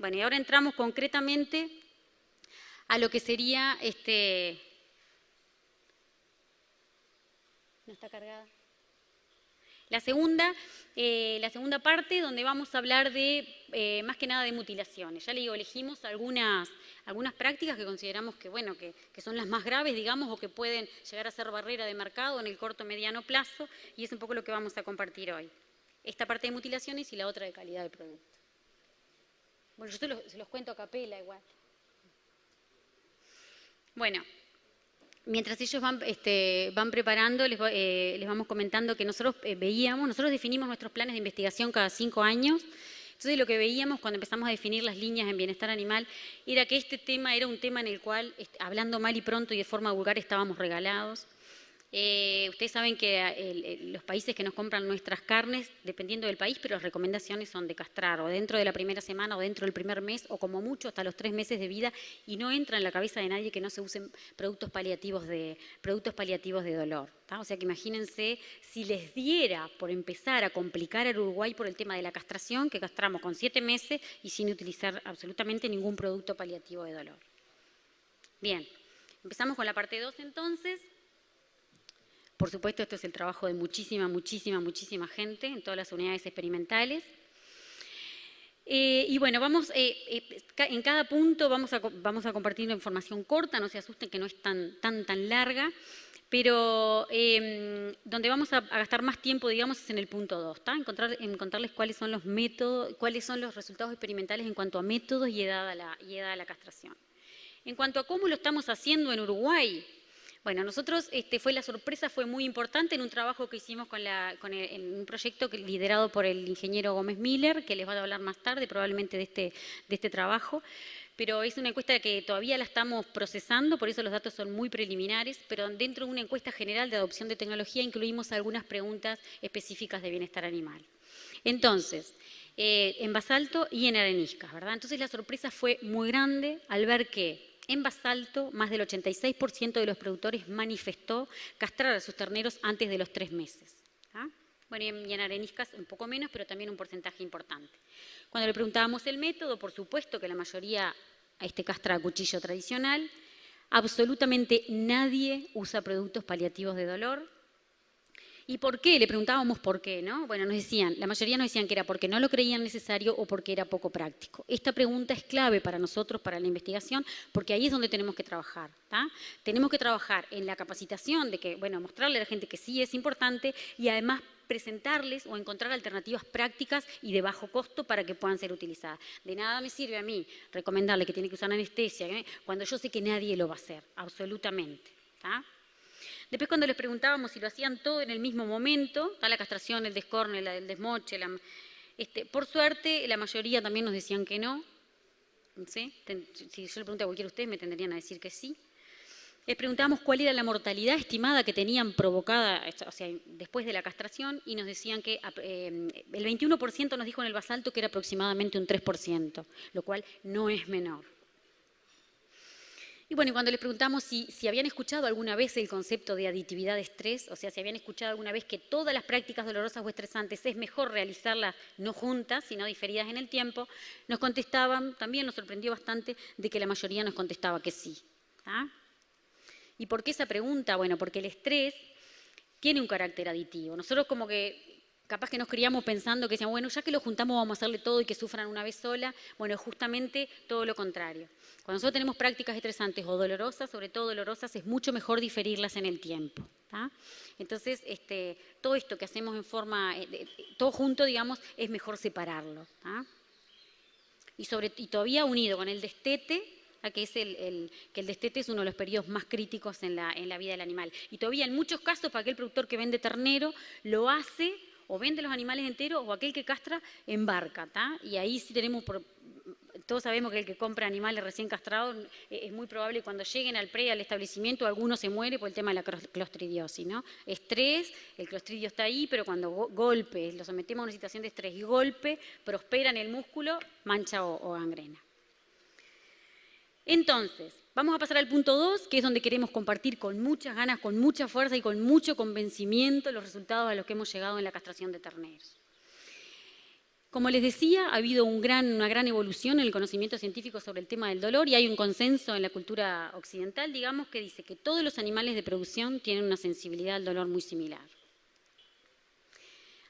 Bueno, y ahora entramos concretamente a lo que sería ¿no está cargada? La segunda parte, donde vamos a hablar de, más que nada, de mutilaciones. Ya le digo, elegimos algunas prácticas que consideramos que, bueno, que son las más graves, digamos, o que pueden llegar a ser barrera de mercado en el corto o mediano plazo, y es un poco lo que vamos a compartir hoy. Esta parte de mutilaciones y la otra de calidad de producto. Bueno, yo se los cuento a capela igual. Bueno. Mientras ellos van preparando, les vamos comentando que nosotros definimos nuestros planes de investigación cada 5 años. Entonces lo que veíamos cuando empezamos a definir las líneas en bienestar animal era que este tema era un tema en el cual, hablando mal y pronto y de forma vulgar, estábamos regalados. Ustedes saben que los países que nos compran nuestras carnes, dependiendo del país, pero las recomendaciones son de castrar o dentro de la primera semana o dentro del primer mes o como mucho hasta los 3 meses de vida, y no entra en la cabeza de nadie que no se usen productos paliativos de dolor. ¿tá? O sea que imagínense si les diera por empezar a complicar al Uruguay por el tema de la castración, que castramos con 7 meses y sin utilizar absolutamente ningún producto paliativo de dolor. Bien, empezamos con la parte 2 entonces. Por supuesto, esto es el trabajo de muchísima gente en todas las unidades experimentales. Y bueno, en cada punto vamos a compartir información corta, no se asusten que no es tan larga, pero donde vamos a gastar más tiempo, digamos, es en el punto 2, encontrarles cuáles son los métodos, cuáles son los resultados experimentales en cuanto a métodos y edad a la castración. En cuanto a cómo lo estamos haciendo en Uruguay, bueno, nosotros, la sorpresa fue muy importante en un trabajo que hicimos en un proyecto liderado por el ingeniero Gómez Miller, que les va a hablar más tarde probablemente de este trabajo, pero es una encuesta que todavía la estamos procesando, por eso los datos son muy preliminares, pero dentro de una encuesta general de adopción de tecnología incluimos algunas preguntas específicas de bienestar animal. Entonces, en basalto y en areniscas, ¿verdad? Entonces la sorpresa fue muy grande al ver que en basalto, más del 86% de los productores manifestó castrar a sus terneros antes de los 3 meses. ¿Ah? Bueno, y en areniscas un poco menos, pero también un porcentaje importante. Cuando le preguntábamos el método, por supuesto que la mayoría castra a cuchillo tradicional. Absolutamente nadie usa productos paliativos de dolor. ¿Y por qué? Le preguntábamos por qué, ¿no? Bueno, la mayoría nos decían que era porque no lo creían necesario o porque era poco práctico. Esta pregunta es clave para nosotros, para la investigación, porque ahí es donde tenemos que trabajar, ¿tá? Tenemos que trabajar en la capacitación de que, bueno, mostrarle a la gente que sí es importante y además presentarles o encontrar alternativas prácticas y de bajo costo para que puedan ser utilizadas. De nada me sirve a mí recomendarle que tiene que usar anestesia, cuando yo sé que nadie lo va a hacer, absolutamente, ¿tá? Después, cuando les preguntábamos si lo hacían todo en el mismo momento, la castración, el descorne, el desmoche, por suerte la mayoría también nos decían que no. ¿Sí? Si yo le pregunté a cualquiera de ustedes, me tendrían a decir que sí. Les preguntábamos cuál era la mortalidad estimada que tenían provocada, o sea, después de la castración, y nos decían que el 21% nos dijo en el basalto que era aproximadamente un 3%, lo cual no es menor. Y bueno, cuando les preguntamos si habían escuchado alguna vez el concepto de aditividad de estrés, o sea, si habían escuchado alguna vez que todas las prácticas dolorosas o estresantes es mejor realizarlas no juntas, sino diferidas en el tiempo, nos contestaban, también nos sorprendió bastante de que la mayoría nos contestaba que sí. ¿Ah? ¿Y por qué esa pregunta? Bueno, porque el estrés tiene un carácter aditivo. Nosotros como que capaz que nos criamos pensando que decían, bueno, ya que lo juntamos vamos a hacerle todo y que sufran una vez sola. Bueno, justamente todo lo contrario. Cuando nosotros tenemos prácticas estresantes o dolorosas, sobre todo dolorosas, es mucho mejor diferirlas en el tiempo. ¿tá? Entonces, todo esto que hacemos en forma, todo junto, digamos, es mejor separarlo. ¿tá? Y todavía unido con el destete, que el destete es uno de los periodos más críticos en la vida del animal. Y todavía en muchos casos, para aquel productor que vende ternero, lo hace o vende los animales enteros o aquel que castra embarca. ¿tá? Y ahí sí tenemos, todos sabemos que el que compra animales recién castrados es muy probable que cuando lleguen al establecimiento alguno se muere por el tema de la clostridiosis. ¿no? Estrés, el clostridio está ahí, pero cuando golpe, lo sometemos a una situación de estrés y golpe, prospera en el músculo, mancha o gangrena. Entonces, vamos a pasar al punto 2, que es donde queremos compartir con muchas ganas, con mucha fuerza y con mucho convencimiento los resultados a los que hemos llegado en la castración de terneros. Como les decía, ha habido una gran evolución en el conocimiento científico sobre el tema del dolor y hay un consenso en la cultura occidental, digamos, que dice que todos los animales de producción tienen una sensibilidad al dolor muy similar.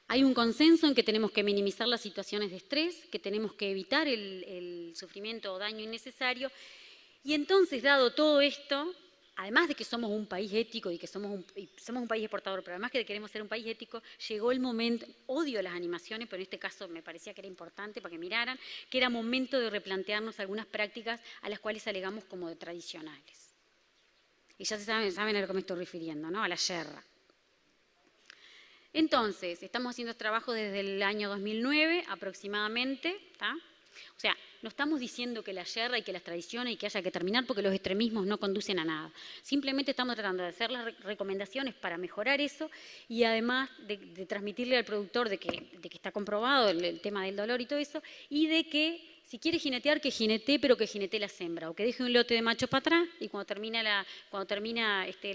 Hay un consenso en que tenemos que minimizar las situaciones de estrés, que tenemos que evitar el sufrimiento o daño innecesario. Y entonces, dado todo esto, además de que somos un país ético y que somos un país exportador, pero además que queremos ser un país ético, llegó el momento, odio las animaciones, pero en este caso me parecía que era importante para que miraran, que era momento de replantearnos algunas prácticas a las cuales alegamos como de tradicionales. Y ya saben a lo que me estoy refiriendo, ¿no? A la yerra. Entonces, estamos haciendo trabajo desde el año 2009 aproximadamente, ¿tá? O sea, no estamos diciendo que la yerra y que las tradiciones y que haya que terminar porque los extremismos no conducen a nada. Simplemente estamos tratando de hacer las recomendaciones para mejorar eso y además de transmitirle al productor de que está comprobado el tema del dolor y todo eso, y de que si quiere jinetear, que jinetee, pero que jinetee la hembra, o que deje un lote de machos para atrás y cuando termina la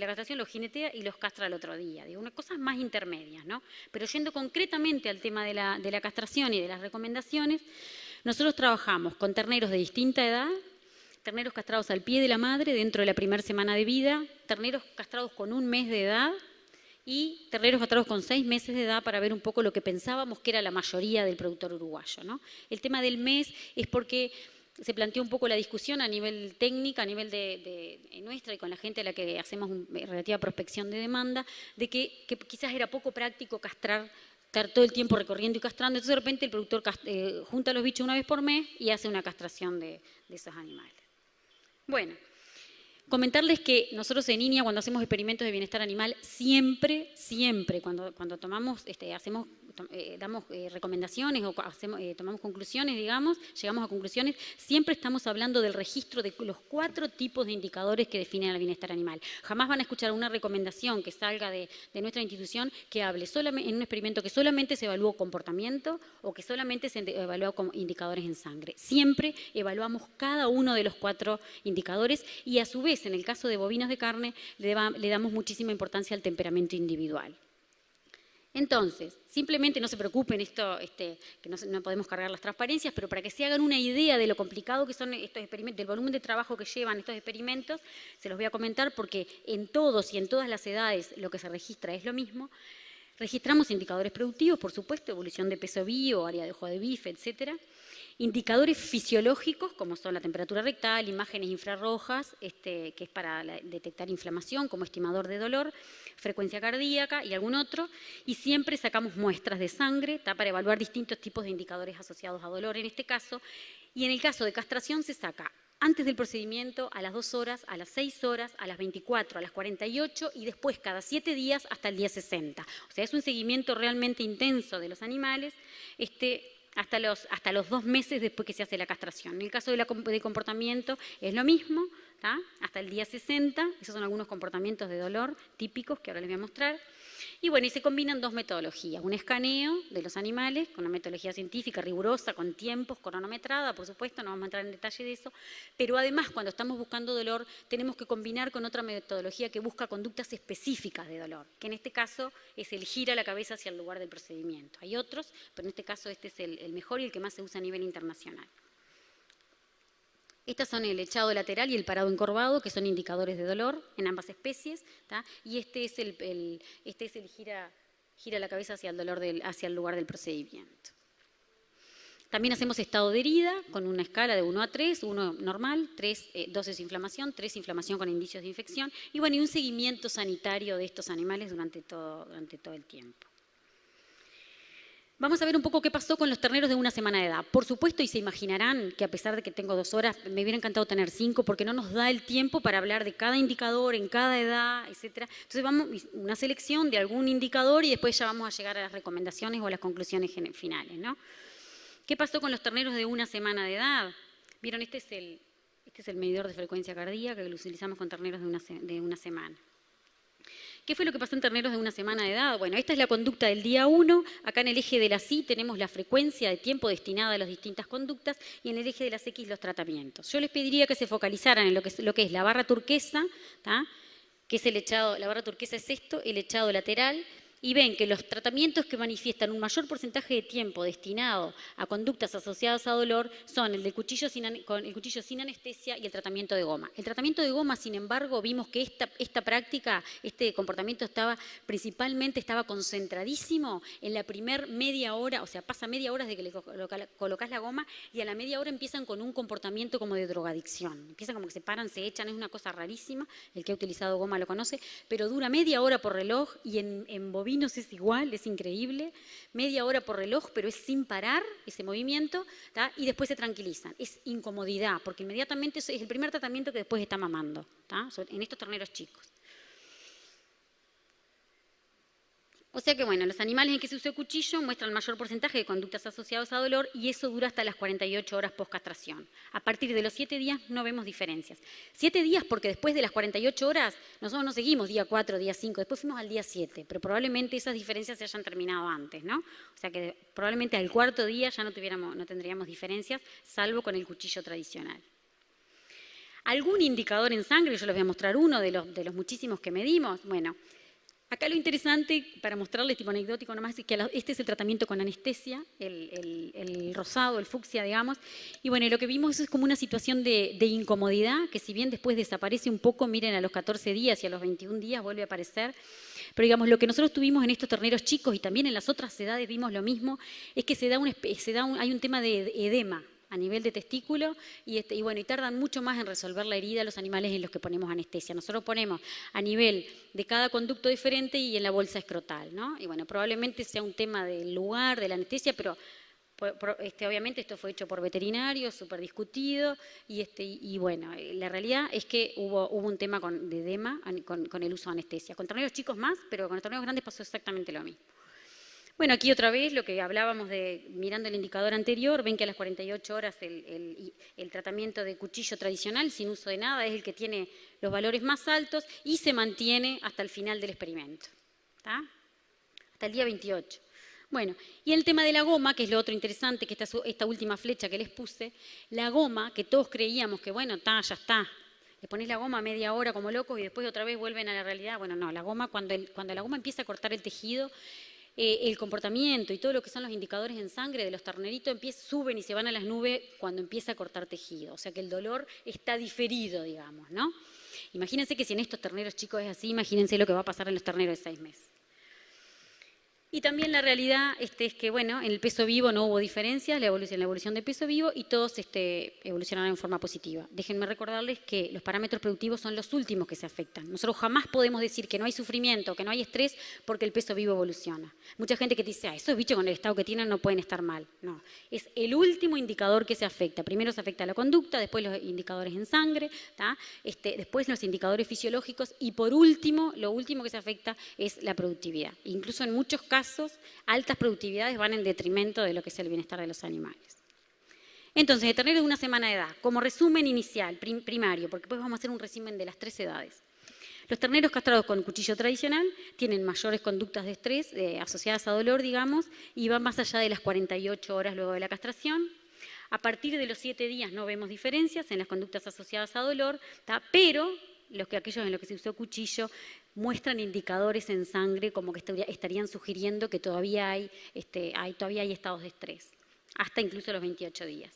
castración los jinetea y los castra al otro día. Digo, unas cosas más intermedias, ¿no? Pero yendo concretamente al tema de la castración y de las recomendaciones, nosotros trabajamos con terneros de distinta edad, terneros castrados al pie de la madre dentro de la primera semana de vida, terneros castrados con 1 mes de edad y terneros castrados con 6 meses de edad para ver un poco lo que pensábamos que era la mayoría del productor uruguayo, ¿no? El tema del mes es porque se planteó un poco la discusión a nivel técnico, a nivel de nuestra y con la gente a la que hacemos relativa prospección de demanda, de que quizás era poco práctico castrar, estar todo el tiempo recorriendo y castrando. Entonces, de repente, el productor junta los bichos 1 vez por mes y hace una castración de esos animales. Bueno, comentarles que nosotros en INIA, cuando hacemos experimentos de bienestar animal, siempre, cuando tomamos, damos recomendaciones o tomamos conclusiones, digamos, llegamos a conclusiones, siempre estamos hablando del registro de los 4 tipos de indicadores que definen el bienestar animal. Jamás van a escuchar una recomendación que salga de nuestra institución que hable solamente en un experimento que solamente se evaluó comportamiento o que solamente se evaluó como indicadores en sangre. Siempre evaluamos cada uno de los 4 indicadores y a su vez, en el caso de bovinos de carne, le damos muchísima importancia al temperamento individual. Entonces, simplemente no se preocupen, que no podemos cargar las transparencias, pero para que se hagan una idea de lo complicado que son estos experimentos, del volumen de trabajo que llevan estos experimentos, se los voy a comentar porque en todos y en todas las edades lo que se registra es lo mismo. Registramos indicadores productivos, por supuesto, evolución de peso bio, área de ojo de bife, etcétera. Indicadores fisiológicos, como son la temperatura rectal, imágenes infrarrojas, que es para detectar inflamación como estimador de dolor, frecuencia cardíaca y algún otro. Y siempre sacamos muestras de sangre para evaluar distintos tipos de indicadores asociados a dolor en este caso. Y en el caso de castración se saca antes del procedimiento, a las 2 horas, a las 6 horas, a las 24, a las 48 y después cada 7 días hasta el día 60. O sea, es un seguimiento realmente intenso de los animales, hasta los 2 meses después que se hace la castración. En el caso de comportamiento es lo mismo, hasta el día 60, esos son algunos comportamientos de dolor típicos que ahora les voy a mostrar. Y bueno, y se combinan 2 metodologías, un escaneo de los animales con una metodología científica rigurosa, con tiempos, cronometrada, por supuesto, no vamos a entrar en detalle de eso, pero además cuando estamos buscando dolor tenemos que combinar con otra metodología que busca conductas específicas de dolor, que en este caso es el gira la cabeza hacia el lugar del procedimiento. Hay otros, pero en este caso este es el mejor y el que más se usa a nivel internacional. Estas son el echado lateral y el parado encorvado, que son indicadores de dolor en ambas especies, y este es el gira la cabeza hacia el lugar del procedimiento. También hacemos estado de herida con una escala de 1 a 3, 1 normal, 2 es inflamación, 3 inflamación con indicios de infección, y bueno, y un seguimiento sanitario de estos animales durante todo el tiempo. Vamos a ver un poco qué pasó con los terneros de 1 semana de edad. Por supuesto, y se imaginarán que a pesar de que tengo 2 horas, me hubiera encantado tener 5 porque no nos da el tiempo para hablar de cada indicador, en cada edad, etc. Entonces vamos una selección de algún indicador y después ya vamos a llegar a las recomendaciones o a las conclusiones finales, ¿no? ¿Qué pasó con los terneros de 1 semana de edad? Vieron, este es el medidor de frecuencia cardíaca que lo utilizamos con terneros de una semana. ¿Qué fue lo que pasó en terneros de 1 semana de edad? Bueno, esta es la conducta del día 1. Acá en el eje de las Y tenemos la frecuencia de tiempo destinada a las distintas conductas y en el eje de las X los tratamientos. Yo les pediría que se focalizaran en lo que es la barra turquesa, que es el echado, la barra turquesa es esto, el echado lateral, y ven que los tratamientos que manifiestan un mayor porcentaje de tiempo destinado a conductas asociadas a dolor son el cuchillo sin anestesia y el tratamiento de goma. El tratamiento de goma, sin embargo, vimos que esta práctica, este comportamiento principalmente estaba concentradísimo en la primer media hora, o sea, pasa media hora desde que le colocas la goma y a la media hora empiezan con un comportamiento como de drogadicción. Empiezan como que se paran, se echan, es una cosa rarísima, el que ha utilizado goma lo conoce, pero dura media hora por reloj y en bovinos es igual, es increíble, media hora por reloj, pero es sin parar ese movimiento, ¿tá? Y después se tranquilizan. Es incomodidad, porque inmediatamente es el primer tratamiento que después está mamando, ¿tá? En estos terneros chicos. O sea que, bueno, los animales en que se usa el cuchillo muestran mayor porcentaje de conductas asociadas a dolor y eso dura hasta las 48 horas post-castración. A partir de los 7 días no vemos diferencias. 7 días porque después de las 48 horas nosotros no seguimos día 4, día 5, después fuimos al día 7, pero probablemente esas diferencias se hayan terminado antes, ¿no? O sea que probablemente al cuarto día ya no tendríamos diferencias, salvo con el cuchillo tradicional. ¿Algún indicador en sangre? Yo les voy a mostrar uno de los muchísimos que medimos. Bueno, acá lo interesante, para mostrarles tipo anecdótico nomás, es que este es el tratamiento con anestesia, el rosado, el fucsia, digamos. Y bueno, lo que vimos es como una situación de incomodidad, que si bien después desaparece un poco, miren, a los 14 días y a los 21 días vuelve a aparecer. Pero digamos, lo que nosotros tuvimos en estos terneros chicos y también en las otras edades vimos lo mismo, es que hay un tema de edema a nivel de testículo y tardan mucho más en resolver la herida los animales en los que ponemos anestesia. Nosotros ponemos a nivel de cada conducto diferente y en la bolsa escrotal, ¿no? Y bueno, probablemente sea un tema del lugar, de la anestesia, pero obviamente esto fue hecho por veterinarios, súper discutido, y bueno, la realidad es que hubo un tema de edema con el uso de anestesia. Con terneros chicos más, pero con los terneros grandes pasó exactamente lo mismo. Bueno, aquí otra vez lo que hablábamos mirando el indicador anterior, ven que a las 48 horas el tratamiento de cuchillo tradicional sin uso de nada es el que tiene los valores más altos y se mantiene hasta el final del experimento, ¿tá? Hasta el día 28. Bueno, y el tema de la goma, que es lo otro interesante, que esta última flecha que les puse, la goma, que todos creíamos que bueno, ya está, le pones la goma media hora como locos y después otra vez vuelven a la realidad. Bueno, no, la goma, cuando la goma empieza a cortar el tejido, el comportamiento y todo lo que son los indicadores en sangre de los terneritos suben y se van a las nubes cuando empieza a cortar tejido. O sea que el dolor está diferido, digamos, ¿no? Imagínense que si en estos terneros chicos es así, imagínense lo que va a pasar en los terneros de 6 meses. Y también la realidad es que, bueno, en el peso vivo no hubo diferencias, en la evolución del peso vivo y todos evolucionaron en forma positiva. Déjenme recordarles que los parámetros productivos son los últimos que se afectan. Nosotros jamás podemos decir que no hay sufrimiento, que no hay estrés, porque el peso vivo evoluciona. Mucha gente que dice, esos bichos con el estado que tienen no pueden estar mal. No, es el último indicador que se afecta. Primero se afecta la conducta, después los indicadores en sangre, después los indicadores fisiológicos y por último, lo último que se afecta es la productividad. Incluso en muchos casos, altas productividades van en detrimento de lo que es el bienestar de los animales. Entonces, de terneros de 1 semana de edad, como resumen inicial, primario, porque después vamos a hacer un resumen de las 3 edades. Los terneros castrados con cuchillo tradicional tienen mayores conductas de estrés asociadas a dolor, digamos, y van más allá de las 48 horas luego de la castración. A partir de los 7 días no vemos diferencias en las conductas asociadas a dolor, pero aquellos en los que se usó cuchillo muestran indicadores en sangre como que estarían sugiriendo que todavía hay estados de estrés, hasta incluso los 28 días.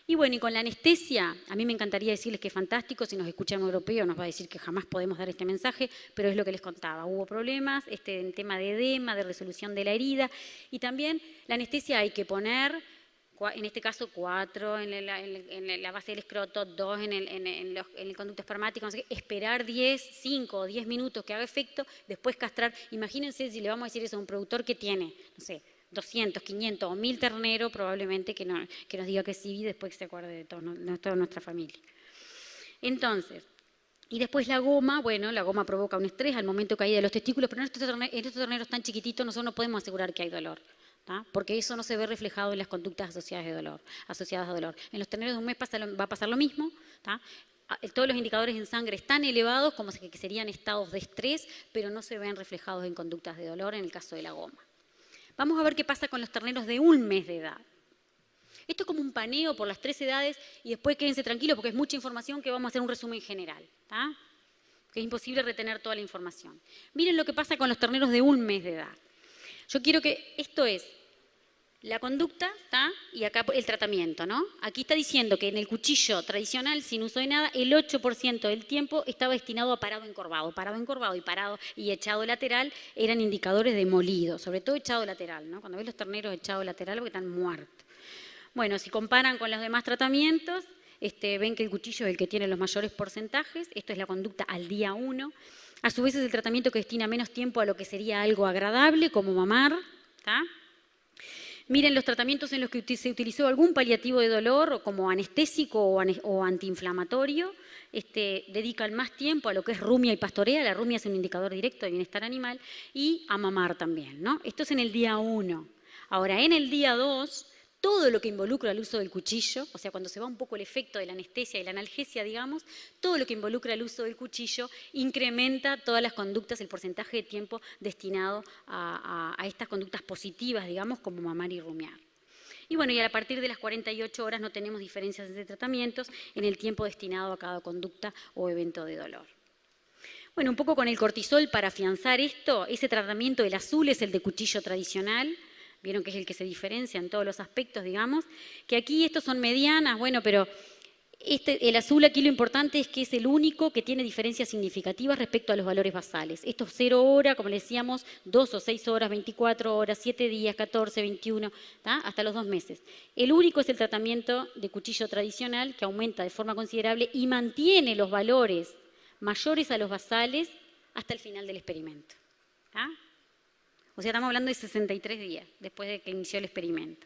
Y bueno, y con la anestesia, a mí me encantaría decirles que es fantástico, si nos escuchan europeo nos va a decir que jamás podemos dar este mensaje, pero es lo que les contaba, hubo problemas en tema de edema, de resolución de la herida, y también la anestesia hay que poner, en este caso 4 en la base del escroto, 2 en el conducto espermático, no sé qué, esperar 5 o 10 minutos que haga efecto, después castrar. Imagínense si le vamos a decir eso a un productor que tiene, no sé, 200, 500 o 1000 terneros, probablemente que nos diga que sí y después que se acuerde de toda nuestra familia. Entonces, y después la goma, bueno, la goma provoca un estrés al momento de caída de los testículos, pero en estos terneros tan chiquititos nosotros no podemos asegurar que hay dolor. Porque eso no se ve reflejado en las conductas asociadas a dolor. En los terneros de 1 mes va a pasar lo mismo. Todos los indicadores en sangre están elevados, como que serían estados de estrés, pero no se ven reflejados en conductas de dolor en el caso de la goma. Vamos a ver qué pasa con los terneros de 1 mes de edad. Esto es como un paneo por las 3 edades y después quédense tranquilos porque es mucha información que vamos a hacer un resumen general. Que es imposible retener toda la información. Miren lo que pasa con los terneros de 1 mes de edad. Yo quiero que esto es la conducta, ¿tá? Y acá el tratamiento, ¿no? Aquí está diciendo que en el cuchillo tradicional, sin uso de nada, el 8% del tiempo estaba destinado a parado encorvado. Parado encorvado y parado y echado lateral eran indicadores de molido, sobre todo echado lateral, ¿no? Cuando ves los terneros echados lateral porque están muertos. Bueno, si comparan con los demás tratamientos, ven que el cuchillo es el que tiene los mayores porcentajes. Esto es la conducta al día 1. A su vez es el tratamiento que destina menos tiempo a lo que sería algo agradable, como mamar, ¿tá? Miren los tratamientos en los que se utilizó algún paliativo de dolor, como anestésico o antiinflamatorio, dedican más tiempo a lo que es rumia y pastorea. La rumia es un indicador directo de bienestar animal, y a mamar también, ¿no? Esto es en el día 1. Ahora, en el día 2, todo lo que involucra el uso del cuchillo, o sea, cuando se va un poco el efecto de la anestesia y la analgesia, digamos, todo lo que involucra el uso del cuchillo incrementa todas las conductas, el porcentaje de tiempo destinado a estas conductas positivas, digamos, como mamar y rumiar. Y bueno, y a partir de las 48 horas no tenemos diferencias entre tratamientos en el tiempo destinado a cada conducta o evento de dolor. Bueno, un poco con el cortisol para afianzar esto, ese tratamiento, el azul es el de cuchillo tradicional. Vieron que es el que se diferencia en todos los aspectos, digamos, que aquí estos son medianas, bueno, pero el azul aquí lo importante es que es el único que tiene diferencias significativas respecto a los valores basales. Estos 0 horas, como le decíamos, 2 o 6 horas, 24 horas, 7 días, 14, 21, ¿tá? Hasta los 2 meses. El único es el tratamiento de cuchillo tradicional, que aumenta de forma considerable y mantiene los valores mayores a los basales hasta el final del experimento, ¿tá? O sea, estamos hablando de 63 días después de que inició el experimento.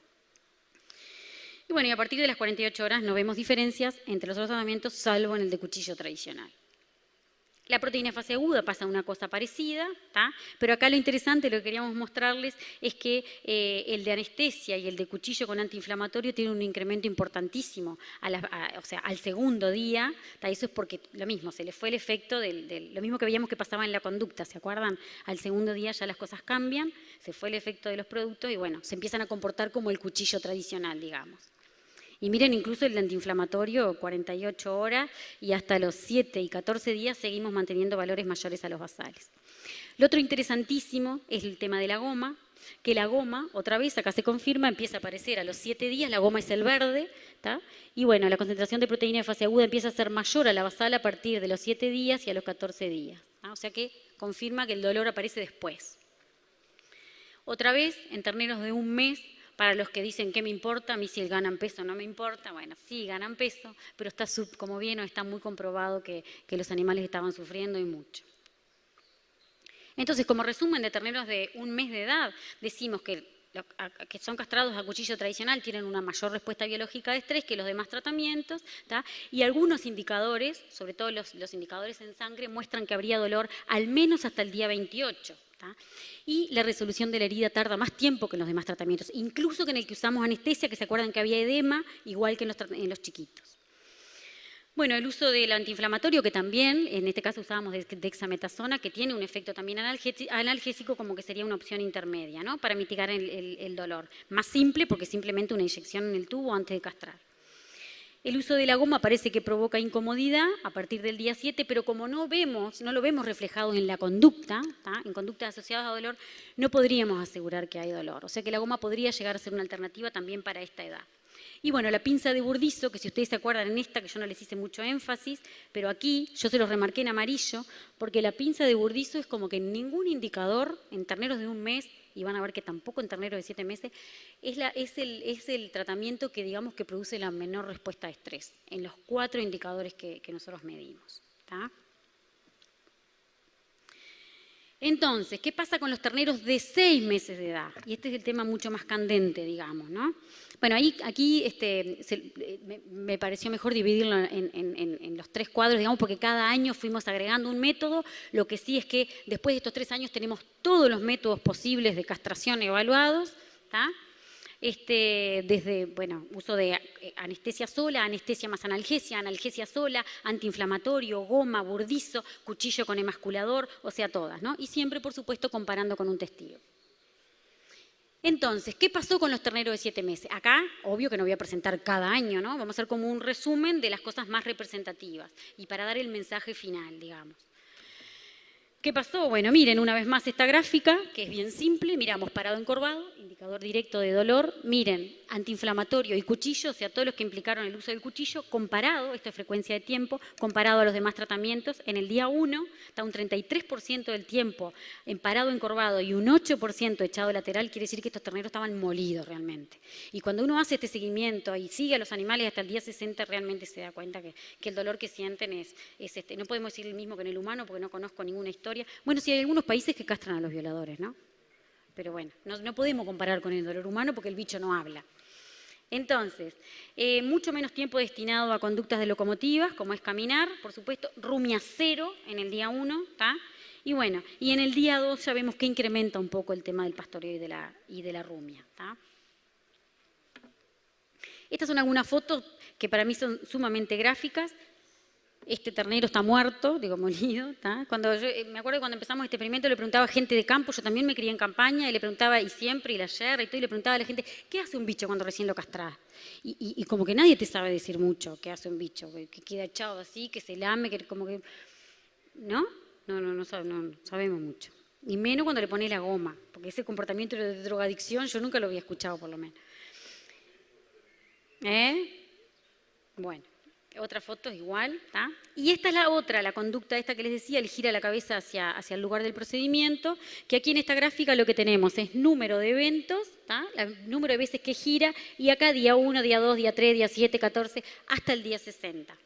Y bueno, y a partir de las 48 horas no vemos diferencias entre los otros tratamientos, salvo en el de cuchillo tradicional. La proteína de fase aguda pasa una cosa parecida, ¿tá? Pero acá lo interesante, lo que queríamos mostrarles, es que el de anestesia y el de cuchillo con antiinflamatorio tiene un incremento importantísimo o sea, al segundo día, ¿tá? Eso es porque lo mismo, se le fue el efecto lo mismo que veíamos que pasaba en la conducta, ¿se acuerdan? Al segundo día ya las cosas cambian, se fue el efecto de los productos y bueno, se empiezan a comportar como el cuchillo tradicional, digamos. Y miren, incluso el antiinflamatorio, 48 horas y hasta los 7 y 14 días seguimos manteniendo valores mayores a los basales. Lo otro interesantísimo es el tema de la goma, que la goma, otra vez, acá se confirma, empieza a aparecer a los 7 días, la goma es el verde, ¿tá? Y bueno, la concentración de proteína de fase aguda empieza a ser mayor a la basal a partir de los 7 días y a los 14 días, ¿tá? O sea que confirma que el dolor aparece después. Otra vez, en terneros de 1 mes, para los que dicen, ¿qué me importa? A mí si ganan peso no me importa. Bueno, sí, ganan peso, pero está, como vieron, está muy comprobado que los animales estaban sufriendo y mucho. Entonces, como resumen de terneros de 1 mes de edad, decimos que son castrados a cuchillo tradicional tienen una mayor respuesta biológica de estrés que los demás tratamientos, ¿tá? Y algunos indicadores, sobre todo los indicadores en sangre, muestran que habría dolor al menos hasta el día 28. ¿Tá? Y la resolución de la herida tarda más tiempo que en los demás tratamientos, incluso que en el que usamos anestesia, que se acuerdan que había edema, igual que en los chiquitos. Bueno, el uso del antiinflamatorio, que también, en este caso usábamos dexametasona, que tiene un efecto también analgésico, como que sería una opción intermedia, ¿no? Para mitigar el dolor. Más simple, porque simplemente una inyección en el tubo antes de castrar. El uso de la goma parece que provoca incomodidad a partir del día 7, pero como no lo vemos reflejado en la conducta, ¿tá? En conductas asociadas a dolor, no podríamos asegurar que hay dolor. O sea que la goma podría llegar a ser una alternativa también para esta edad. Y bueno, la pinza de Burdizo, que si ustedes se acuerdan en esta, que yo no les hice mucho énfasis, pero aquí yo se los remarqué en amarillo, porque la pinza de Burdizo es como que en ningún indicador, en terneros de 1 mes, y van a ver que tampoco en terneros de 7 meses, es el tratamiento que digamos que produce la menor respuesta de estrés, en los 4 indicadores que nosotros medimos, ¿tá? Entonces, ¿qué pasa con los terneros de 6 meses de edad? Y este es el tema mucho más candente, digamos, ¿no? Bueno, aquí me pareció mejor dividirlo en los 3 cuadros, digamos, porque cada año fuimos agregando un método. Lo que sí es que después de estos 3 años tenemos todos los métodos posibles de castración evaluados, ¿tá? Desde, bueno, uso de anestesia sola, anestesia más analgesia, analgesia sola, antiinflamatorio, goma, burdizo, cuchillo con emasculador, o sea, todas, ¿no? Y siempre, por supuesto, comparando con un testigo. Entonces, ¿qué pasó con los terneros de 7 meses? Acá, obvio que no voy a presentar cada año, ¿no? Vamos a hacer como un resumen de las cosas más representativas y para dar el mensaje final, digamos. ¿Qué pasó? Bueno, miren una vez más esta gráfica, que es bien simple. Miramos parado encorvado, indicador directo de dolor. Miren, antiinflamatorio y cuchillo, o sea, todos los que implicaron el uso del cuchillo, comparado, esto es frecuencia de tiempo, comparado a los demás tratamientos. En el día 1 está un 33% del tiempo en parado encorvado y un 8% echado lateral. Quiere decir que estos terneros estaban molidos realmente. Y cuando uno hace este seguimiento y sigue a los animales hasta el día 60, realmente se da cuenta que el dolor que sienten es no podemos decir el mismo que en el humano porque no conozco ninguna historia. Bueno, sí hay algunos países que castran a los violadores, ¿no? Pero bueno, no podemos comparar con el dolor humano porque el bicho no habla. Entonces, mucho menos tiempo destinado a conductas de locomotivas, como es caminar, por supuesto, rumia 0 en el día 1, ¿está? Y bueno, y en el día 2 ya vemos que incrementa un poco el tema del pastoreo y de la rumia, ¿está? Estas son algunas fotos que para mí son sumamente gráficas. Este ternero está muerto, digo, molido. ¿Tá? Me acuerdo cuando empezamos este experimento le preguntaba a gente de campo, yo también me crié en campaña, y le preguntaba, y siempre, y la yerra, y todo, y le preguntaba a la gente, ¿qué hace un bicho cuando recién lo castrás? Y como que nadie te sabe decir mucho qué hace un bicho, que queda echado así, que se lame, que como que... ¿No? No sabemos mucho. Y menos cuando le pones la goma, porque ese comportamiento de drogadicción yo nunca lo había escuchado, por lo menos. Bueno. Otra foto igual, ¿tá? Y esta es la otra, la conducta esta que les decía, él gira la cabeza hacia el lugar del procedimiento, que aquí en esta gráfica lo que tenemos es número de eventos, ¿tá? El número de veces que gira, y acá día 1, día 2, día 3, día 7, 14, hasta el día 60.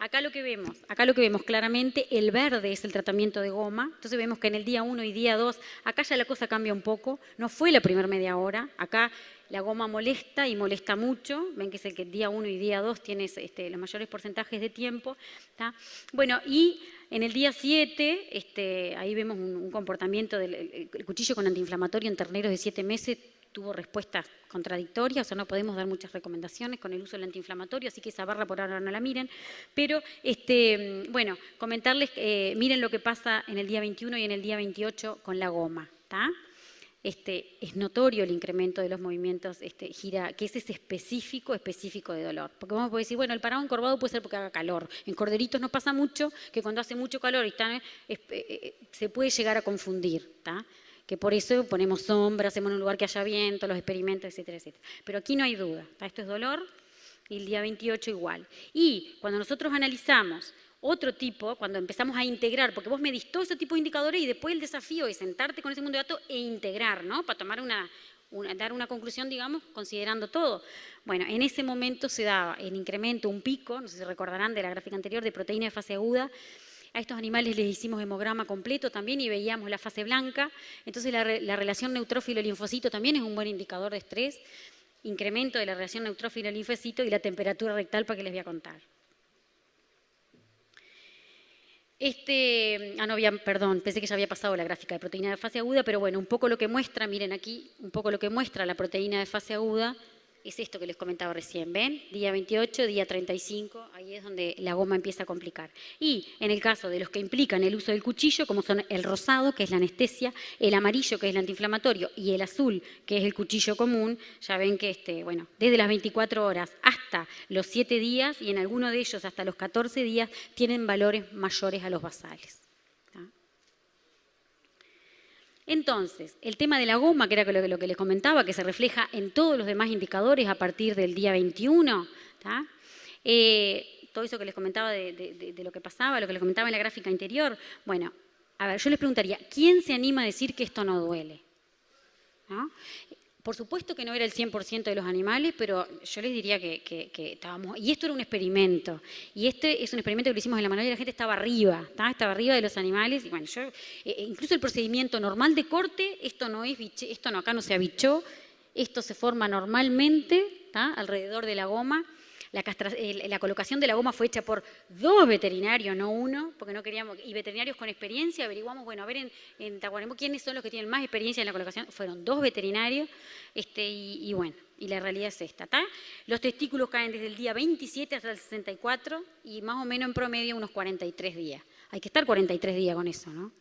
Acá lo que vemos claramente, el verde es el tratamiento de goma, entonces vemos que en el día 1 y día 2, acá ya la cosa cambia un poco, no fue la primera media hora, acá la goma molesta y molesta mucho, ven que es el que día 1 y día 2 tiene los mayores porcentajes de tiempo. ¿Tá? Bueno, y en el día 7, ahí vemos un comportamiento del cuchillo con antiinflamatorio en terneros de 7 meses, tuvo respuestas contradictorias, o sea, no podemos dar muchas recomendaciones con el uso del antiinflamatorio, así que esa barra por ahora no la miren. Pero, bueno, comentarles, miren lo que pasa en el día 21 y en el día 28 con la goma, ¿tá? Es notorio el incremento de los movimientos gira, que ese es específico de dolor. Porque vamos a poder decir, bueno, el parado encorvado puede ser porque haga calor. En corderitos nos pasa mucho que cuando hace mucho calor y se puede llegar a confundir, ¿tá? Que por eso ponemos sombra, hacemos en un lugar que haya viento, los experimentos, etcétera, etcétera. Pero aquí no hay duda, ¿tá? Esto es dolor y el día 28 igual. Y cuando nosotros analizamos otro tipo, cuando empezamos a integrar, porque vos medís todo ese tipo de indicadores y después el desafío es sentarte con ese mundo de datos e integrar, ¿no? Para tomar dar una conclusión, digamos, considerando todo. Bueno, en ese momento se daba el incremento, un pico, no sé si recordarán de la gráfica anterior, de proteína de fase aguda. A estos animales les hicimos hemograma completo también y veíamos la fase blanca. Entonces la relación neutrófilo-linfocito también es un buen indicador de estrés. Incremento de la relación neutrófilo-linfocito y la temperatura rectal para que les voy a contar. Perdón, pensé que ya había pasado la gráfica de proteína de fase aguda, pero bueno, un poco lo que muestra, miren aquí, un poco lo que muestra la proteína de fase aguda es esto que les comentaba recién, ¿ven? Día 28, día 35, ahí es donde la goma empieza a complicar. Y en el caso de los que implican el uso del cuchillo, como son el rosado, que es la anestesia, el amarillo, que es el antiinflamatorio, y el azul, que es el cuchillo común, ya ven que bueno, desde las 24 horas hasta los 7 días, y en alguno de ellos hasta los 14 días, tienen valores mayores a los basales. Entonces, el tema de la goma, que era lo que les comentaba, que se refleja en todos los demás indicadores a partir del día 21, ¿tá? Todo eso que les comentaba de lo que pasaba, lo que les comentaba en la gráfica anterior. Bueno, a ver, yo les preguntaría, ¿quién se anima a decir que esto no duele? ¿No? Por supuesto que no era el 100% de los animales, pero yo les diría que estábamos... Y esto era un experimento. Y este es un experimento que lo hicimos en la mayoría de la gente, estaba arriba de los animales. Y bueno, incluso el procedimiento normal de corte, acá no se abichó, esto se forma normalmente, ¿tá? Alrededor de la goma. La colocación de la goma fue hecha por 2 veterinarios, no 1, porque no queríamos, y veterinarios con experiencia. Averiguamos, bueno, a ver en Tacuarembó quiénes son los que tienen más experiencia en la colocación. Fueron 2 veterinarios, y bueno, y la realidad es esta, ¿tá? Los testículos caen desde el día 27 hasta el 64 y más o menos en promedio unos 43 días. Hay que estar 43 días con eso, ¿no?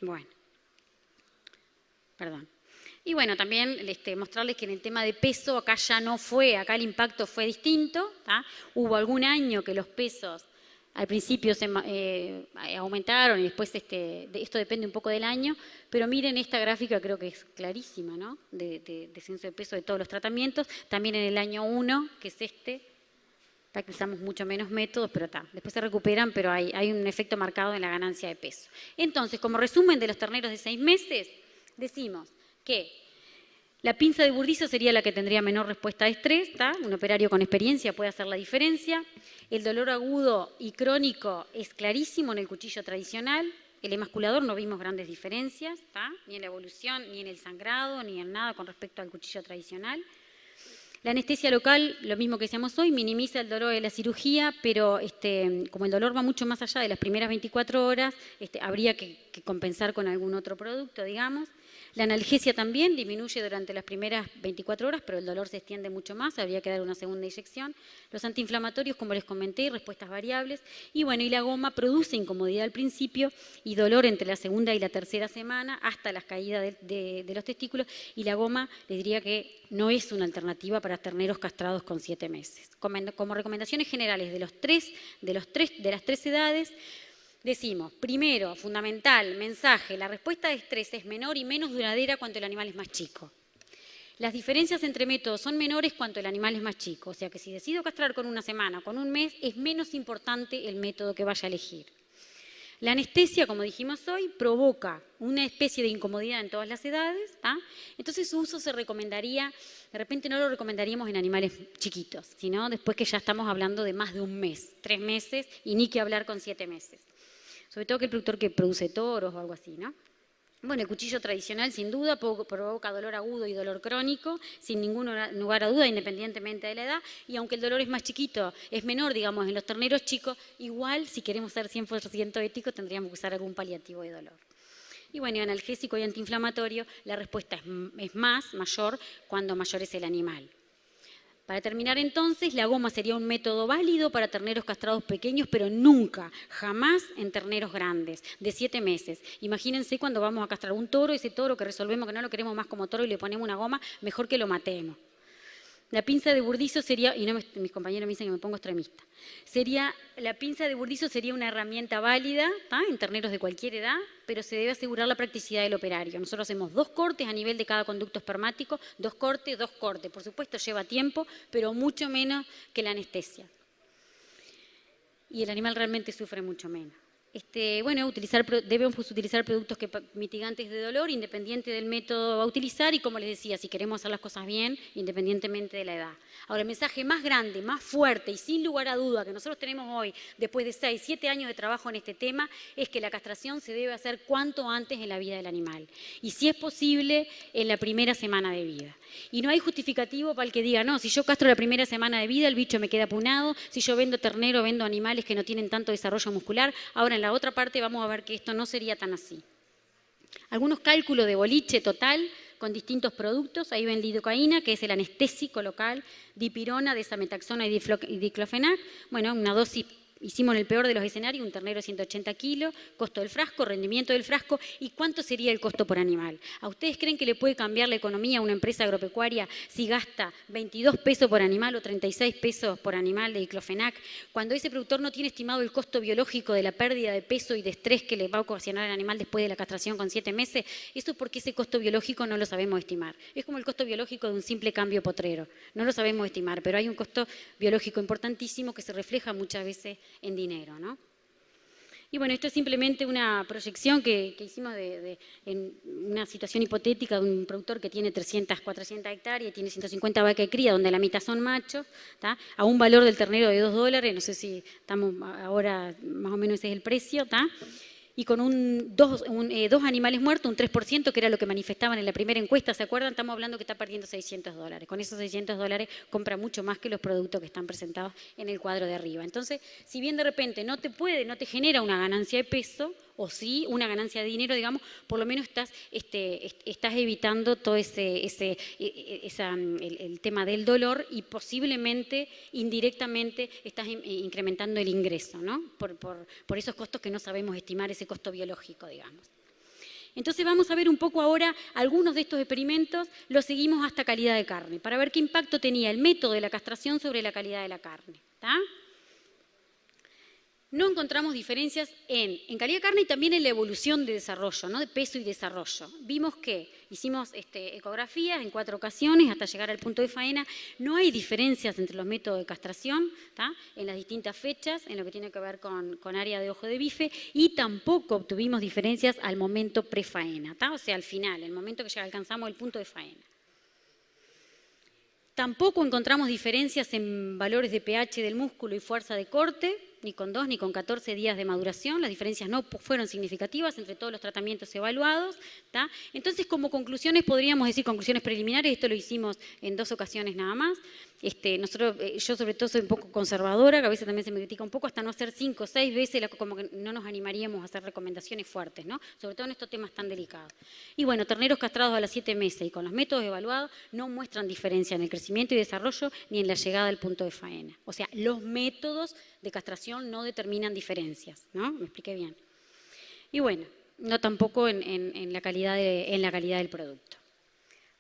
Bueno, perdón. Y bueno, también mostrarles que en el tema de peso acá el impacto fue distinto, ¿tá? Hubo algún año que los pesos Al principio aumentaron y después esto depende un poco del año, pero miren esta gráfica, creo que es clarísima, ¿no? De descenso de peso de todos los tratamientos. También en el año 1, que es que usamos mucho menos métodos, pero después se recuperan, pero hay un efecto marcado en la ganancia de peso. Entonces, como resumen de los terneros de 6 meses, decimos que la pinza de Burdizo sería la que tendría menor respuesta a estrés, un operario con experiencia puede hacer la diferencia. El dolor agudo y crónico es clarísimo en el cuchillo tradicional. El emasculador no vimos grandes diferencias, ni en la evolución, ni en el sangrado, ni en nada con respecto al cuchillo tradicional. La anestesia local, lo mismo que decíamos hoy, minimiza el dolor de la cirugía, pero como el dolor va mucho más allá de las primeras 24 horas, habría que compensar con algún otro producto, digamos. La analgesia también disminuye durante las primeras 24 horas, pero el dolor se extiende mucho más, habría que dar una segunda inyección. Los antiinflamatorios, como les comenté, respuestas variables. Y bueno, y la goma produce incomodidad al principio y dolor entre la segunda y la tercera semana hasta las caídas de los testículos. Y la goma, les diría que no es una alternativa para terneros castrados con 7 meses. Como recomendaciones generales de las tres edades, decimos, primero, fundamental, mensaje, la respuesta de estrés es menor y menos duradera cuanto el animal es más chico. Las diferencias entre métodos son menores cuanto el animal es más chico, o sea que si decido castrar con 1 semana, con 1 mes, es menos importante el método que vaya a elegir. La anestesia, como dijimos hoy, provoca una especie de incomodidad en todas las edades, entonces su uso se recomendaría, de repente no lo recomendaríamos en animales chiquitos, sino después que ya estamos hablando de más de 1 mes, 3 meses y ni que hablar con 7 meses. Sobre todo que el productor que produce toros o algo así, ¿no? Bueno, el cuchillo tradicional sin duda provoca dolor agudo y dolor crónico, sin ningún lugar a duda, independientemente de la edad, y aunque el dolor es más chiquito, es menor, digamos, en los terneros chicos, igual si queremos ser 100% éticos tendríamos que usar algún paliativo de dolor. Y bueno, analgésico y antiinflamatorio, la respuesta es mayor cuando mayor es el animal. Para terminar entonces, la goma sería un método válido para terneros castrados pequeños, pero nunca, jamás en terneros grandes, de 7 meses. Imagínense cuando vamos a castrar un toro, ese toro que resolvemos que no lo queremos más como toro y le ponemos una goma, mejor que lo matemos. La pinza de Burdizo sería, y no mis compañeros me dicen que me pongo extremista, la pinza de Burdizo sería una herramienta válida en terneros de cualquier edad, pero se debe asegurar la practicidad del operario. Nosotros hacemos 2 cortes a nivel de cada conducto espermático, 2 cortes, 2 cortes. Por supuesto lleva tiempo, pero mucho menos que la anestesia. Y el animal realmente sufre mucho menos. Bueno, debemos utilizar productos mitigantes de dolor, independiente del método a utilizar y, como les decía, si queremos hacer las cosas bien, independientemente de la edad. Ahora, el mensaje más grande, más fuerte y sin lugar a duda que nosotros tenemos hoy, después de 6, 7 años de trabajo en este tema, es que la castración se debe hacer cuanto antes en la vida del animal. Y si es posible, en la primera semana de vida. Y no hay justificativo para el que diga, no, si yo castro la primera semana de vida, el bicho me queda punado, si yo vendo ternero, vendo animales que no tienen tanto desarrollo muscular. Ahora, en la otra parte vamos a ver que esto no sería tan así. Algunos cálculos de boliche total con distintos productos, ahí ven lidocaína, que es el anestésico local, dipirona, desametaxona y diclofenac, bueno, una dosis. Hicimos en el peor de los escenarios un ternero de 180 kilos, costo del frasco, rendimiento del frasco y cuánto sería el costo por animal. ¿A ustedes creen que le puede cambiar la economía a una empresa agropecuaria si gasta 22 pesos por animal o 36 pesos por animal de diclofenac? Cuando ese productor no tiene estimado el costo biológico de la pérdida de peso y de estrés que le va a ocasionar al animal después de la castración con 7 meses, eso es porque ese costo biológico no lo sabemos estimar. Es como el costo biológico de un simple cambio potrero. No lo sabemos estimar, pero hay un costo biológico importantísimo que se refleja muchas veces en dinero, ¿no? Y bueno, esto es simplemente una proyección que hicimos en una situación hipotética de un productor que tiene 300, 400 hectáreas y tiene 150 vacas de cría, donde la mitad son machos, a un valor del ternero de $2, no sé si estamos ahora, más o menos ese es el precio, y con dos animales muertos, un 3%, que era lo que manifestaban en la primera encuesta, ¿se acuerdan? Estamos hablando que está perdiendo $600. Con esos $600 compra mucho más que los productos que están presentados en el cuadro de arriba. Entonces, si bien de repente no te genera una ganancia de peso, o sí una ganancia de dinero, digamos, por lo menos estás evitando todo el tema del dolor y posiblemente, indirectamente, estás incrementando el ingreso, ¿no? Por esos costos que no sabemos estimar, ese costo biológico, digamos. Entonces vamos a ver un poco ahora algunos de estos experimentos, los seguimos hasta calidad de carne, para ver qué impacto tenía el método de la castración sobre la calidad de la carne, ¿está? no encontramos diferencias en calidad de carne y también en la evolución de desarrollo, ¿no? De peso y desarrollo. Vimos que hicimos ecografías en 4 ocasiones hasta llegar al punto de faena. No hay diferencias entre los métodos de castración, ¿tá? En las distintas fechas, en lo que tiene que ver con área de ojo de bife, y tampoco obtuvimos diferencias al momento prefaena, ¿tá? O sea, al final, el momento que ya alcanzamos el punto de faena. Tampoco encontramos diferencias en valores de pH del músculo y fuerza de corte, ni con 2 ni con 14 días de maduración. Las diferencias no fueron significativas entre todos los tratamientos evaluados, ¿tá? Entonces, como conclusiones, podríamos decir conclusiones preliminares, esto lo hicimos en 2 ocasiones nada más. Yo sobre todo soy un poco conservadora, que a veces también se me critica un poco, hasta no hacer 5 o 6 veces, como que no nos animaríamos a hacer recomendaciones fuertes, ¿no? Sobre todo en estos temas tan delicados. Y bueno, terneros castrados a los 7 meses y con los métodos evaluados no muestran diferencia en el crecimiento y desarrollo ni en la llegada al punto de faena. O sea, los métodos de castración no determinan diferencias, ¿no? Me expliqué bien. Y bueno, no tampoco en la calidad del producto.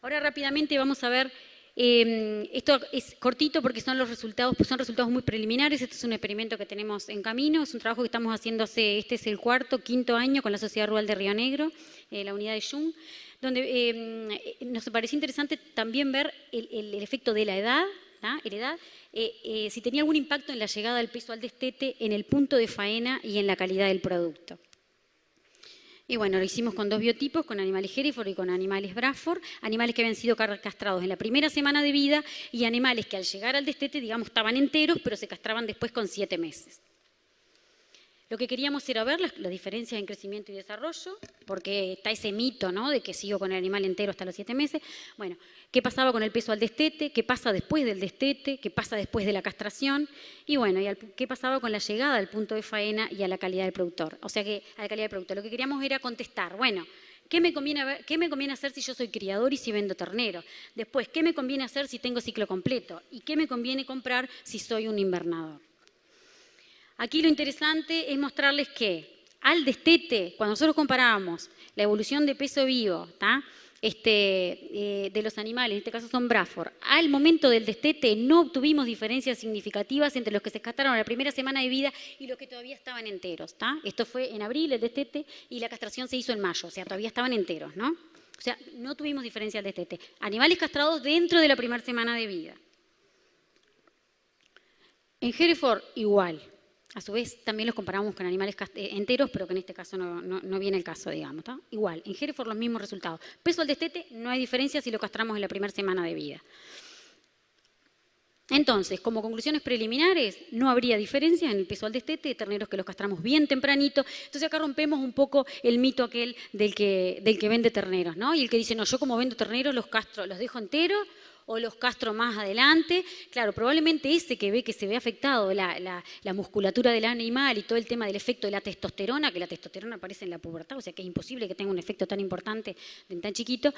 Ahora rápidamente vamos a ver, esto es cortito porque son resultados muy preliminares. Este es un experimento que tenemos en camino, es un trabajo que estamos haciendo este es el 4º, 5º año con la Sociedad Rural de Río Negro, la unidad de Jung, donde nos pareció interesante también ver el efecto de la edad, si tenía algún impacto en la llegada del peso al destete, en el punto de faena y en la calidad del producto. Y bueno, lo hicimos con 2 biotipos, con animales Hereford y con animales Bradford, animales que habían sido castrados en la primera semana de vida y animales que al llegar al destete, digamos, estaban enteros, pero se castraban después con 7 meses. Lo que queríamos era ver las diferencias en crecimiento y desarrollo, porque está ese mito, ¿no?, de que sigo con el animal entero hasta los 7 meses. Bueno, ¿qué pasaba con el peso al destete? ¿Qué pasa después del destete? ¿Qué pasa después de la castración? Y bueno, ¿qué pasaba con la llegada al punto de faena y a la calidad del productor? O sea que a la calidad del producto. Lo que queríamos era contestar, bueno, ¿qué me conviene hacer si yo soy criador y si vendo ternero? Después, ¿qué me conviene hacer si tengo ciclo completo? ¿Y qué me conviene comprar si soy un invernador? Aquí lo interesante es mostrarles que al destete, cuando nosotros comparábamos la evolución de peso vivo, de los animales, en este caso son Bradford, al momento del destete no obtuvimos diferencias significativas entre los que se castraron a la primera semana de vida y los que todavía estaban enteros. Esto fue en abril, el destete, y la castración se hizo en mayo, o sea, todavía estaban enteros, ¿no? O sea, no tuvimos diferencia al destete. Animales castrados dentro de la primera semana de vida. En Hereford, igual. A su vez, también los comparamos con animales enteros, pero que en este caso no viene el caso, digamos. Igual, en Hereford los mismos resultados. Peso al destete, no hay diferencia si lo castramos en la primera semana de vida. Entonces, como conclusiones preliminares, no habría diferencia en el peso al destete de terneros que los castramos bien tempranito. Entonces acá rompemos un poco el mito aquel del que vende terneros, ¿no? Y el que dice, no, yo como vendo terneros los castro, los dejo enteros o los castro más adelante. Claro, probablemente ese que ve que se ve afectado la musculatura del animal y todo el tema del efecto de la testosterona, que la testosterona aparece en la pubertad, o sea que es imposible que tenga un efecto tan importante de tan chiquito,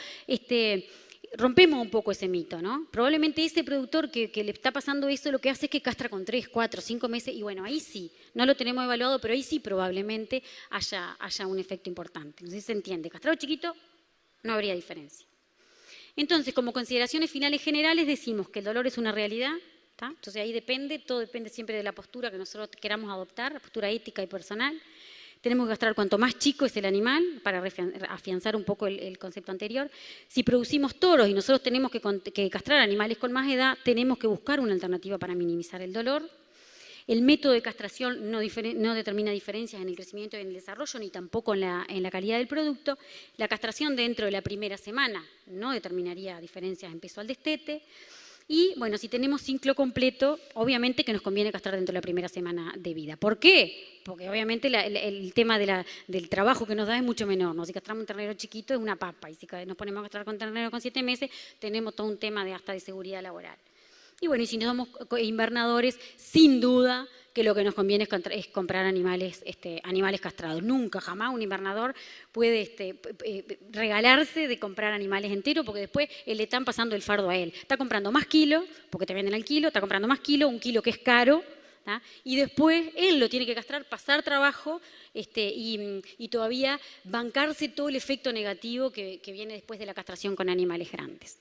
rompemos un poco ese mito, ¿no? Probablemente ese productor que le está pasando eso lo que hace es que castra con 3, 4, 5 meses y bueno, ahí sí, no lo tenemos evaluado, pero ahí sí probablemente haya un efecto importante. Entonces se entiende, castrado chiquito no habría diferencia. Entonces, como consideraciones finales generales decimos que el dolor es una realidad, ¿tá? Entonces ahí todo depende siempre de la postura que nosotros queramos adoptar, la postura ética y personal. Tenemos que castrar cuanto más chico es el animal, para afianzar un poco el concepto anterior. Si producimos toros y nosotros tenemos que castrar animales con más edad, tenemos que buscar una alternativa para minimizar el dolor. El método de castración no determina diferencias en el crecimiento y en el desarrollo, ni tampoco en la calidad del producto. La castración dentro de la primera semana no determinaría diferencias en peso al destete. Y, bueno, si tenemos ciclo completo, obviamente que nos conviene castrar dentro de la primera semana de vida. ¿Por qué? Porque obviamente el tema del trabajo que nos da es mucho menor, ¿no? Si castramos un ternero chiquito es una papa, y si nos ponemos a castrar con ternero con 7 meses, tenemos todo un tema hasta de seguridad laboral. Y bueno, y si no somos invernadores, sin duda que lo que nos conviene es comprar animales castrados. Nunca, jamás un invernador puede regalarse de comprar animales enteros porque después le están pasando el fardo a él. Está comprando más kilos, porque te venden al kilo, está comprando más kilos, un kilo que es caro, ¿tá? Y después él lo tiene que castrar, pasar trabajo y todavía bancarse todo el efecto negativo que viene después de la castración con animales grandes.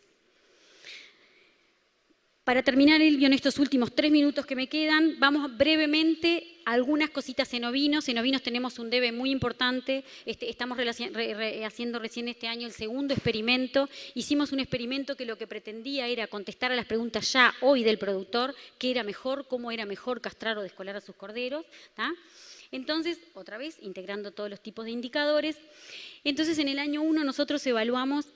Para terminar, Elvio, en estos últimos 3 minutos que me quedan, vamos brevemente a algunas cositas en ovinos. En ovinos tenemos un debe muy importante. Estamos haciendo recién este año el segundo experimento. Hicimos un experimento que lo que pretendía era contestar a las preguntas ya hoy del productor, qué era mejor, cómo era mejor castrar o descolar a sus corderos, ¿tá? Entonces, otra vez, integrando todos los tipos de indicadores. Entonces, en el año 1 nosotros evaluamos.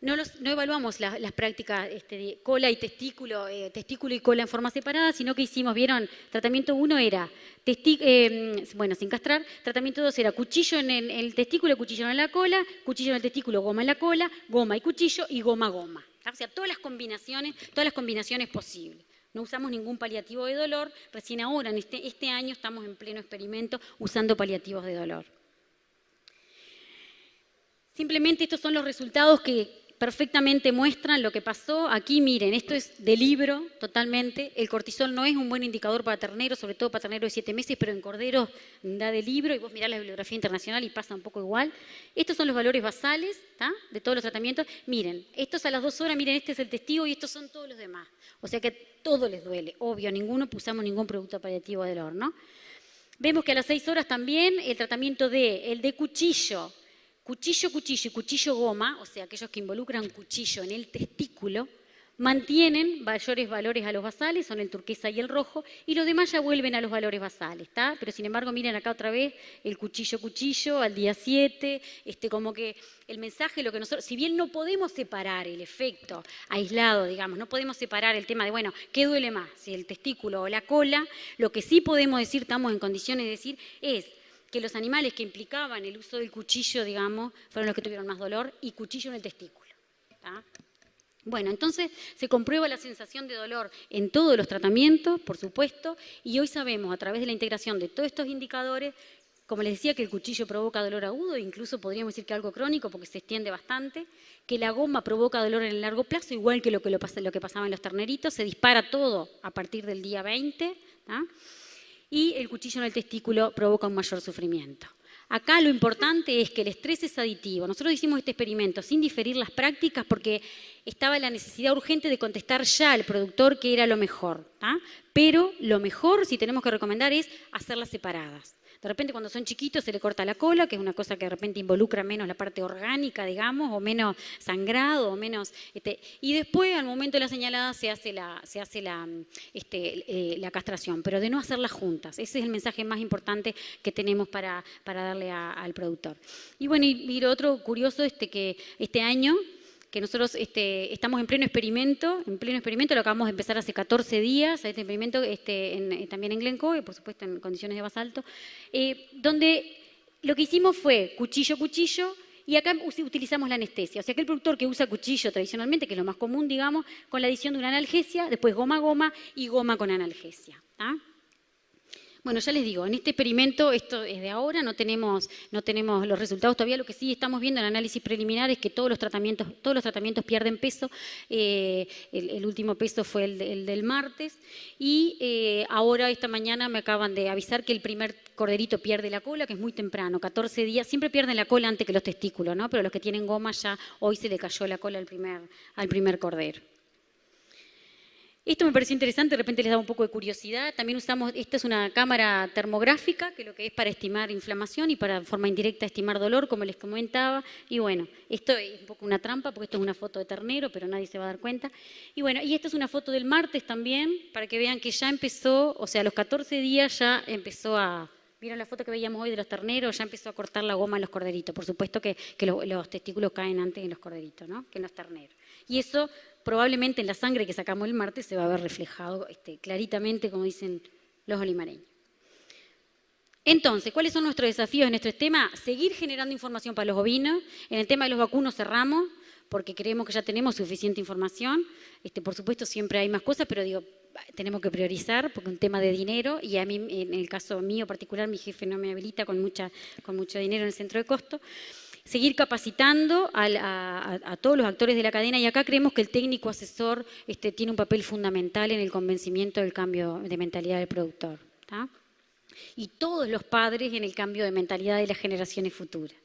No evaluamos las prácticas de cola y testículo y cola en forma separada, sino que hicimos, ¿vieron? Tratamiento 1 era, sin castrar. Tratamiento 2 era cuchillo en el testículo, cuchillo en la cola, cuchillo en el testículo, goma en la cola, goma y cuchillo y goma. O sea, todas las combinaciones posibles. No usamos ningún paliativo de dolor. Recién ahora, en este año, estamos en pleno experimento usando paliativos de dolor. Simplemente estos son los resultados que perfectamente muestran lo que pasó. Aquí miren, esto es de libro totalmente. El cortisol no es un buen indicador para terneros, sobre todo para terneros de 7 meses, pero en corderos da de libro y vos mirás la bibliografía internacional y pasa un poco igual. Estos son los valores basales, ¿tá? De todos los tratamientos. Miren, estos a las 2 horas, miren, este es el testigo y estos son todos los demás. O sea que todo les duele, obvio, ninguno usamos ningún producto paliativo del horno. Vemos que a las 6 horas también el tratamiento el de cuchillo y cuchillo goma, o sea, aquellos que involucran cuchillo en el testículo, mantienen mayores valores a los basales, son el turquesa y el rojo, y los demás ya vuelven a los valores basales, ¿está? Pero sin embargo, miren acá otra vez el cuchillo al día 7, como que el mensaje, lo que nosotros, si bien no podemos separar el efecto aislado, digamos, no podemos separar el tema de, bueno, ¿qué duele más? Si el testículo o la cola, lo que sí podemos decir, estamos en condiciones de decir, es que los animales que implicaban el uso del cuchillo, digamos, fueron los que tuvieron más dolor, y cuchillo en el testículo. ¿Tá? Bueno, entonces se comprueba la sensación de dolor en todos los tratamientos, por supuesto, y hoy sabemos a través de la integración de todos estos indicadores, como les decía, que el cuchillo provoca dolor agudo, incluso podríamos decir que algo crónico porque se extiende bastante, que la goma provoca dolor en el largo plazo, igual que lo que pasaba en los terneritos, se dispara todo a partir del día 20, ¿tá? Y el cuchillo en el testículo provoca un mayor sufrimiento. Acá lo importante es que el estrés es aditivo. Nosotros hicimos este experimento sin diferir las prácticas porque estaba la necesidad urgente de contestar ya al productor que era lo mejor, ¿tá? Pero lo mejor, si tenemos que recomendar, es hacerlas separadas. De repente cuando son chiquitos se le corta la cola, que es una cosa que de repente involucra menos la parte orgánica, digamos, o menos sangrado, o menos... y después, al momento de la señalada, se hace la castración, pero de no hacerlas juntas. Ese es el mensaje más importante que tenemos para darle al productor. Y bueno, y lo otro curioso que este año, que nosotros estamos en pleno experimento, lo acabamos de empezar hace 14 días, este experimento también en Glencoe, por supuesto en condiciones de basalto, donde lo que hicimos fue cuchillo, y acá utilizamos la anestesia. O sea, que el productor que usa cuchillo tradicionalmente, que es lo más común, digamos, con la adición de una analgesia, después goma y goma con analgesia. ¿Tá? Bueno, ya les digo, en este experimento, esto es de ahora, no tenemos los resultados todavía. Lo que sí estamos viendo en el análisis preliminar es que todos los tratamientos pierden peso. El último peso fue el del martes. Y ahora, esta mañana, me acaban de avisar que el primer corderito pierde la cola, que es muy temprano, 14 días. Siempre pierden la cola antes que los testículos, ¿no? Pero los que tienen goma ya hoy se le cayó la cola al primer cordero. Esto me pareció interesante, de repente les da un poco de curiosidad. También usamos, esta es una cámara termográfica, que lo que es para estimar inflamación y para, de forma indirecta, estimar dolor, como les comentaba. Y bueno, esto es un poco una trampa, porque esto es una foto de ternero, pero nadie se va a dar cuenta. Y bueno, y esta es una foto del martes también, para que vean que ya empezó, o sea, a los 14 días ya empezó a... ¿Vieron la foto que veíamos hoy de los terneros? Ya empezó a cortar la goma en los corderitos. Por supuesto que los testículos caen antes en los corderitos, ¿no? Que en los terneros. Y eso probablemente en la sangre que sacamos el martes se va a ver reflejado claritamente, como dicen los olimareños. Entonces, ¿cuáles son nuestros desafíos en este tema? Seguir generando información para los ovinos. En el tema de los vacunos cerramos, porque creemos que ya tenemos suficiente información. Por supuesto, siempre hay más cosas, pero digo, tenemos que priorizar, porque es un tema de dinero, y a mí, en el caso mío particular, mi jefe no me habilita con mucho dinero en el centro de costo. Seguir capacitando a todos los actores de la cadena, y acá creemos que el técnico asesor tiene un papel fundamental en el convencimiento del cambio de mentalidad del productor, ¿tá? Y todos los padres en el cambio de mentalidad de las generaciones futuras.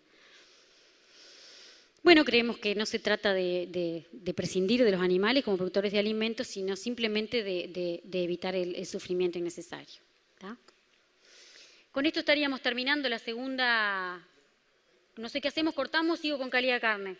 Bueno, creemos que no se trata de prescindir de los animales como productores de alimentos, sino simplemente de evitar el sufrimiento innecesario. ¿Tá? Con esto estaríamos terminando la segunda. No sé qué hacemos, cortamos, sigo con calidad de carne.